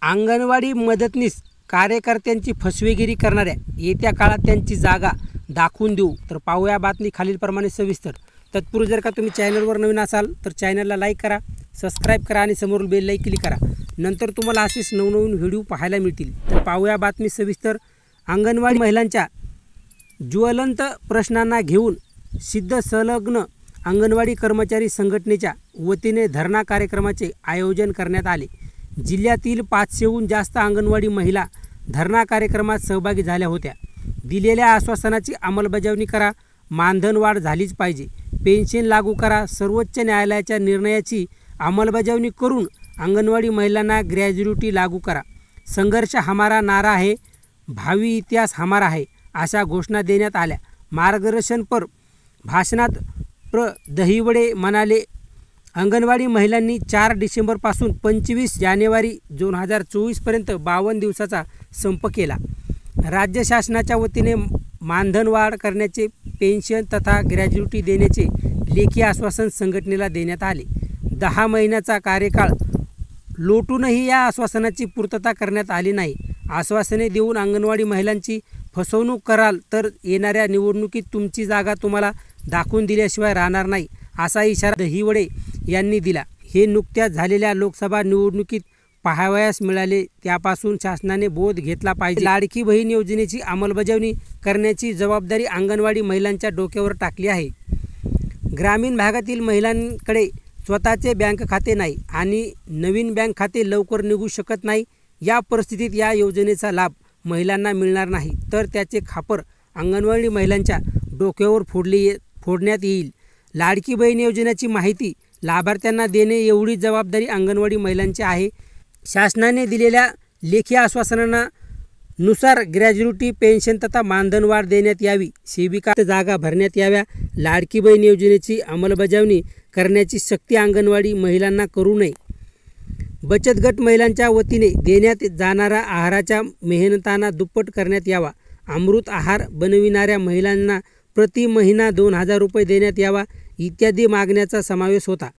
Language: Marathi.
अंगणवाडी मदतनीस कार्यकर्त्यांची फसवेगिरी करणाऱ्या येत्या काळात त्यांची जागा दाखवून देऊ। तर पाहूया बातमी खालीलप्रमाणे सविस्तर। तत्पूर्वी जर का तुम्ही चॅनलवर नवीन असाल तर चॅनलला लाईक करा, सबस्क्राईब करा आणि समोरील बेल लाईक क्लिक करा। नंतर तुम्हाला असेच नवनवीन व्हिडिओ पाहायला मिळतील। तर पाहूया बातमी सविस्तर। अंगणवाडी महिलांच्या ज्वलंत प्रश्नांना घेऊन सिद्ध संलग्न अंगणवाडी कर्मचारी संघटनेच्या वतीने धरणा कार्यक्रमाचे आयोजन करण्यात आले। जिल्ह्यातील 500हून जास्त अंगणवाडी महिला धरणा कार्यक्रमात सहभागी झाल्या होत्या। दिलेल्या आश्वासनाची अंमलबजावणी करा, मानधनवाढ झालीच पाहिजे, पेन्शन लागू करा, सर्वोच्च न्यायालयाच्या निर्णयाची अंमलबजावणी करून अंगणवाडी महिलांना ग्रॅज्युटी लागू करा, संघर्ष हमारा नारा है, भावी इतिहास हमारा है अशा घोषणा देण्यात आल्या। मार्गदर्शनपर भाषणात प्र दहिवडे म्हणाले, अंगणवाडी महिलांनी 4 डिसेंबरपासून 25 जानेवारी 2024पर्यंत 52 दिवसाचा संप केला। राज्य शासनाच्या वतीने मानधनवाढ करण्याचे, पेन्शन तथा ग्रॅज्युटी देण्याचे लेखी आश्वासन संघटनेला देण्यात आले। 10 महिन्याचा कार्यकाळ लोटूनही या आश्वासनाची पूर्तता करण्यात आली नाही। आश्वासने देऊन अंगणवाडी महिलांची फसवणूक कराल तर येणाऱ्या निवडणुकीत तुमची जागा तुम्हाला दाखवून दिल्याशिवाय राहणार नाही असा इशारा दहिवडे यांनी दिला। हे नुकत्याच झालेल्या लोकसभा निवडणुकीत पाहावयास मिळाले, त्यापासून शासनाने बोध घेतला पाहिजे। लाडकी बहीण योजनेची अंमलबजावणी करण्याची जबाबदारी अंगणवाडी महिलांच्या डोक्यावर टाकली आहे। ग्रामीण भागातील महिलांकडे स्वतःचे बँक खाते नाही आणि नवीन बँक खाते लवकर निघू शकत नाही। या परिस्थितीत या योजनेचा लाभ महिलांना मिळणार नाही तर त्याचे खापर अंगणवाडी महिलांच्या डोक्यावर फोडण्यात येईल। लाडकी बहीण योजनेची माहिती लाभार्थ्यांना देणे एवढी जबाबदारी अंगणवाडी महिलांची आहे। शासनाने दिलेल्या लेखी आश्वासनानुसार ग्रॅज्युटी, पेन्शन तथा मानधनवाढ देण्यात यावी, सेविका जागा भरण्यात याव्या, लाडकी बहीण योजनेची अंमलबजावणी करण्याची सक्ती अंगणवाडी महिलांना करू नये। बचत गट महिलांच्या वतीने देण्यात जाणारा आहाराच्या मेहनताना दुप्पट करण्यात यावा। अमृत आहार बनविणाऱ्या महिलांना प्रति महिना 2000 रुपये देण्यात यावा इत्यादी मागण्याचा समावेश होता।